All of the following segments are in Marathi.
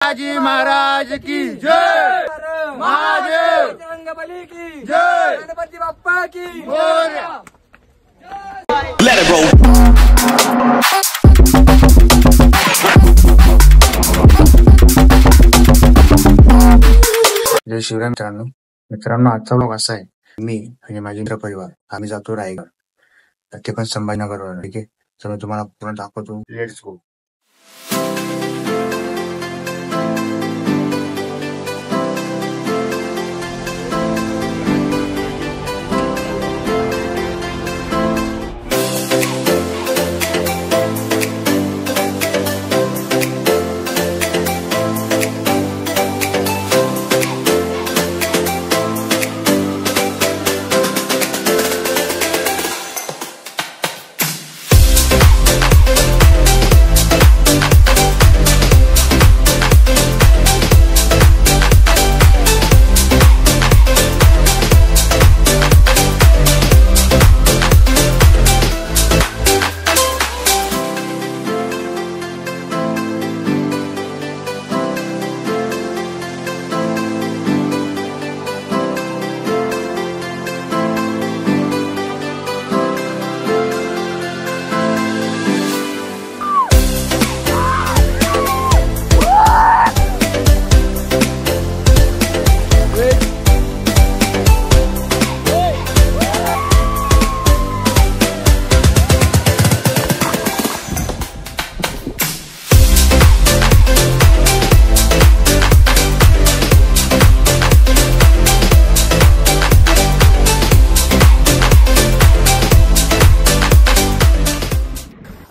शिवाजी महाराज की जय, महादेव रंगबली की जय, गणपती बाप्पा की मोरया। Let it roll. जय शिवराय मित्रांनो आजचा ब्लॉग असा आहे. मी आणि माझे मित्र परिवार आम्ही जातो रायगड, ते पण संभाजीनगरवर. ठीक आहे, तर मी तुम्हाला पूर्ण दाखवतो. Let's go.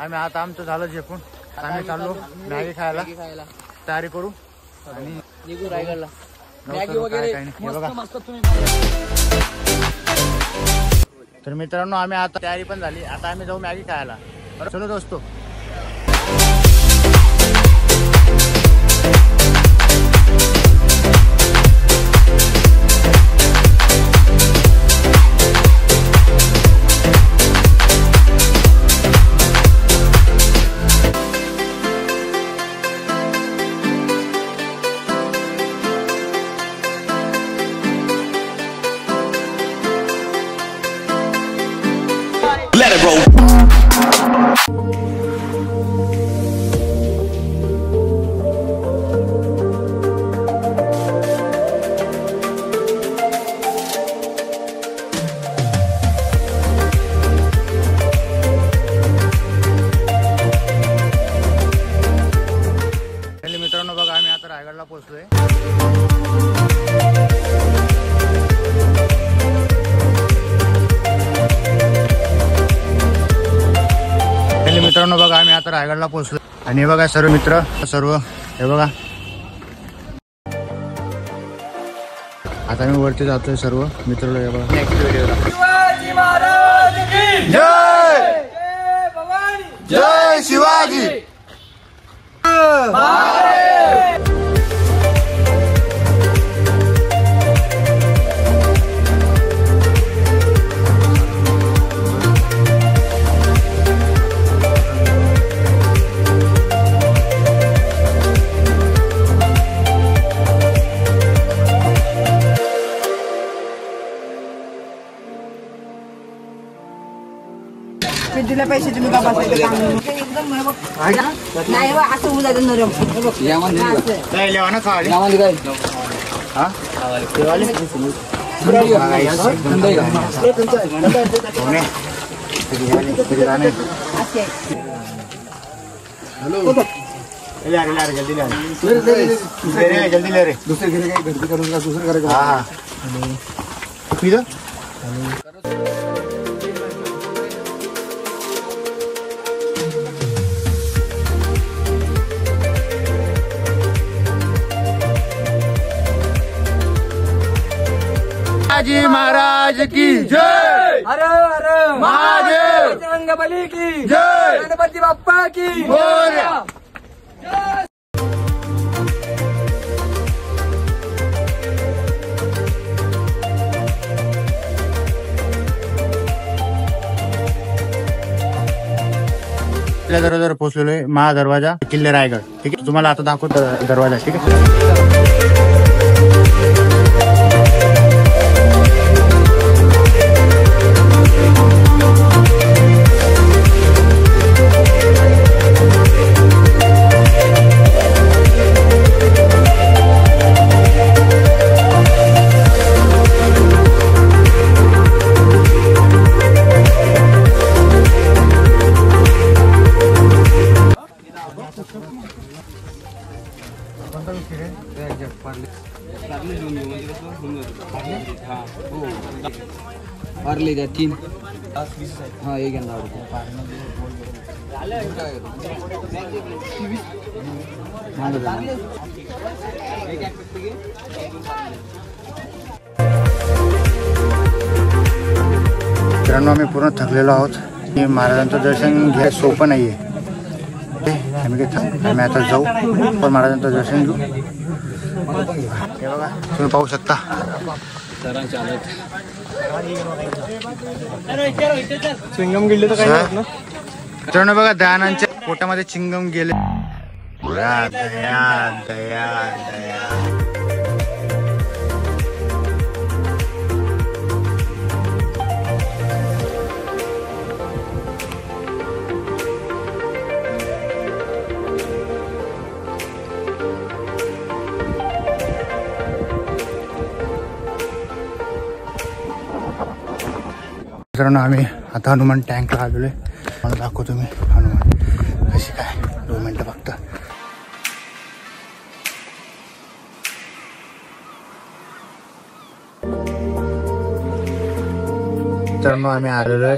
आम्ही आता आमचं झालं जेपून आम्ही चाललो मॅगी खायला तयारी करू आणि निघू रायगडला. मॅगी वगैरे मस्त तुम्ही. तर मित्रांनो आम्ही आता तयारी पण झाली, आता आम्ही जाऊ मॅगी खायला. चलो दोस्तो. Let it roll. मित्रांनो बघा आम्ही आता रायगडला पोहोचलोय. मित्रांनो बघा आम्ही आता रायगडला पोहोचलो आणि हे बघा सर्व मित्र सर्व हे बघा. आता मी वरती जातोय सर्व मित्र. हे बघा शिवाजी महाराज की जय, जय भवानी जय शिवाजी. दिले पैसे तुम्ही का बसायचं काम एकदम नाही बा, असं होऊन जातं नरम. काय लेवा ना खाली हा जल्दी ले रे. दुसरे घरी काही गर्दी करून का दुसरं करायचं. हा शिवाजी महाराज की जय, हर हर महादेव रंगबली की जय, गणपती बाप्पा की मोरया. आपल्या दरवाजावर पोहोचलेलो आहे महादरवाजा किल्ले रायगड. ठीक आहे, तुम्हाला आता दाखवतो दरवाजा. ठीक आहे, पार्ले द्या 3. हा एक घेणार मित्रांनो, आम्ही पूर्ण थकलेलो आहोत. महाराजांचं दर्शन घ्यायला सोपं नाहीये. आम्ही आता जाऊ पण महाराजांचं दर्शन घेऊ. हे बघा, तुम्ही पाहू शकता. चिंगम गिल्ले तर काही नाही ना. मित्रांनो बघा, दयानांच्या पोटामध्ये चिंगम गेले. दया दया दया दया. मित्रांनो, आम्ही आता हनुमान टँकला आलेलो आहे. मला दाखवतो मी हनुमान कशी काय. 2 मिनिटं फक्त. मित्रांनो, आम्ही आलेलो आहे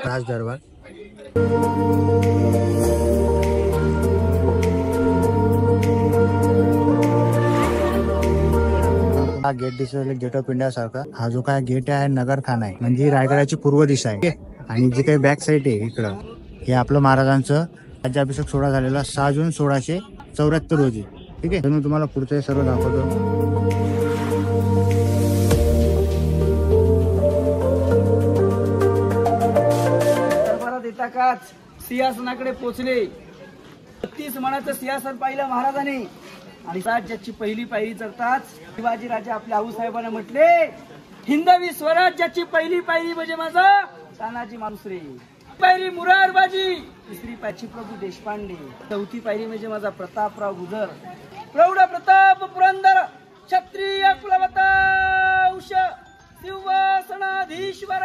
राज दरबार. हा गेट दिसतोय गेट ऑफ इंडिया सारखा. हा जो काय गेट आहे नगरखाना आहे, म्हणजे रायगडाची पूर्व दिशा आहे. आणि जे काही बॅक साईड आहे इकडं, हे आपलं महाराजांचं राज्याभिषेक सोहळा झालेला 6 जून 1674 रोजी. ठीक आहे, तर मी तुम्हाला पुढचं सर्व दाखवतो. येताच सिंहासनाकडे पोहोचले. 32 मानाचं सिंहासन पाहिलं महाराजांनी. आणि राज्याची पहिली पायरी चढताच शिवाजी राजे आपल्या आऊसाहेबांना म्हटले, हिंदवी स्वराज्याची पहिली पायरी म्हणजे माझा तानाजी मालुसरे, पायरी मुरारबाजी, तिसरी पायरी प्रभू देशपांडे, चौथी पायरी म्हणजे माझा प्रतापराव गुजर, प्रौढ प्रताप पुरंदर, क्षत्रिय कुलवतांश, सिंहासनाधीश्वर,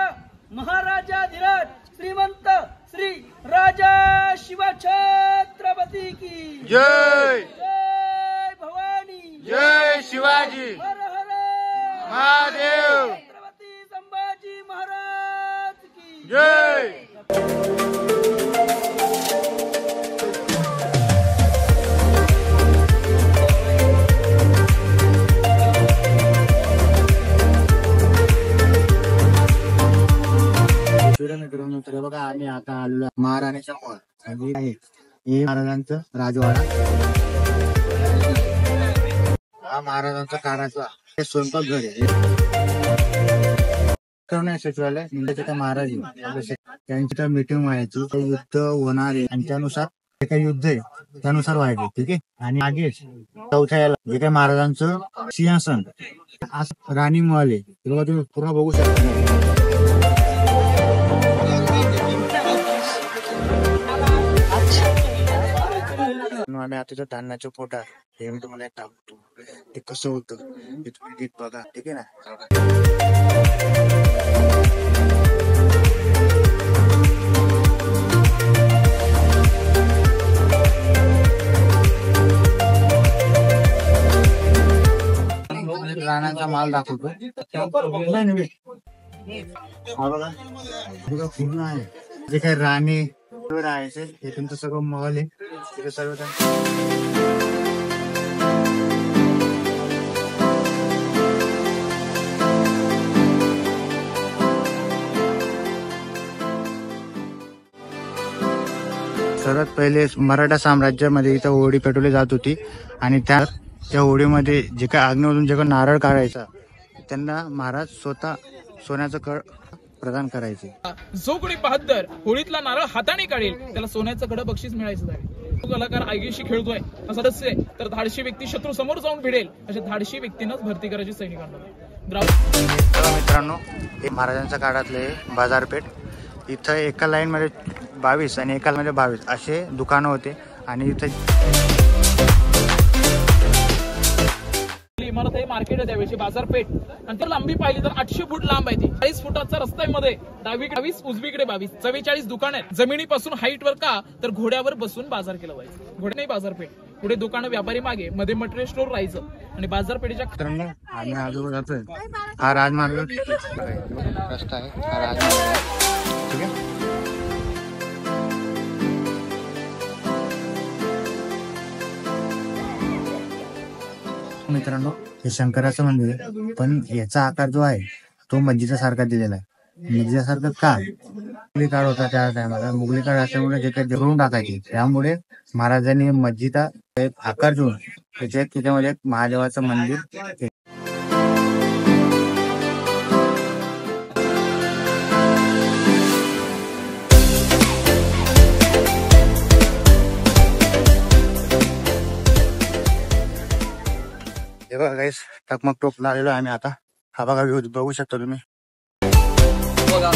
महाराजाधिराज, श्रीमंत श्री राजा शिवछत्रपती की जय. जय भवानी, जय शिवाजी, हर हर महादेव, छत्रपती संभाजी महाराज की जय. मित्रांनो, तर बघा, आम्ही आता आलेलो महाराणीच्या मॉल. हे महाराजांचं राजवाडा. हा महाराजांचा काराचा हे स्वयंपाक घर आहे. सचिवालय म्हणजे त्या महाराज त्यांची तर मीटिंग व्हायची, ते युद्ध होणार आहे आणि त्यानुसार जे काही युद्ध आहे त्यानुसार व्हायचे. ठीक आहे, आणि मागेच चौथ्या याला जे काही महाराजांचं सिंहासन असं राणी महल आहे. बघा, तुम्ही पूर्ण बघू शकता. आम्ही आता धान्याचं पोट आहे, हे मी तुम्हाला एक टाकतो. ते कसं होतं हे तुम्ही नीट बघा. ठीक आहे ना. राणांचा माल दाखवतो. हा बघा, पूर्ण आहे जे काही राणी राहायचे हे तुमचं सगळं महल आहे. तिथे सर्व सर्वात पहिले मराठा साम्राज्यामध्ये इथं होडी पेटवली जात होती. आणि त्या होडीमध्ये जे काही आग्नेमधून जे काही नारळ काढायचा त्यांना महाराज स्वतः सोन्याचं प्रदान करायचे. जो कोणी बहादर होळीतला नारळ हाताने काढेल त्याला सोन्याचं कडं बक्षीस मिळायचं आहे. तो कलाकार आगीशी खेळतोय सदस्य आहे तर धाडशी व्यक्ती शत्रू समोर जाऊन भिडेल अशा धाडशी व्यक्तीनंच भरती करायची सैनिकांना. तर मित्रांनो, हे महाराजांच्या काळातले बाजारपेठ. इथं एका लाईन मध्ये 22 आणि एका मध्ये 22 असे दुकानं होते आणि इथं इमारत आहे, मार्केट आहे, त्यावेळी बाजारपेठ. आणि तर लांबी पाहिली तर 800 फूट लांब आहे ती. 40 फुटाचा रस्ता आहे मध्ये, डावीकडे 22 उजवीकडे 22, 44 दुकान आहेत. जमिनीपासून हाईट वर का तर घोड्यावर बसून बाजार केला व्हायचा. घोडे नाही बाजारपेठ, पुढे दुकानं व्यापारी मागे, मध्ये मटेरियल स्टोर राहायचं आणि बाजारपेठेच्या मित्रांनो आम्ही आजोबा जातोय. हा राजमार्ग रस्ता आहे, हा राजमार्ग आहे. ठीक आहे. मित्रांनो, हे शंकराचं मंदिर आहे, पण याचा आकार जो आहे तो मस्जिदा सारखा दिलेला आहे. मस्जिदा सारखा का? मुघली काळ होता त्या टायमाला. मुघली काळ असल्यामुळे जे काही जळून टाकायचे, त्यामुळे महाराजांनी मस्जिदा एक आकार देऊन त्याच्यामध्ये एक महादेवाचं मंदिर. हे बघा गाईस, टकमक टोपला आलेलो आहे आम्ही आता. हा बघा व्ह्यू बघू शकता तुम्ही. बघा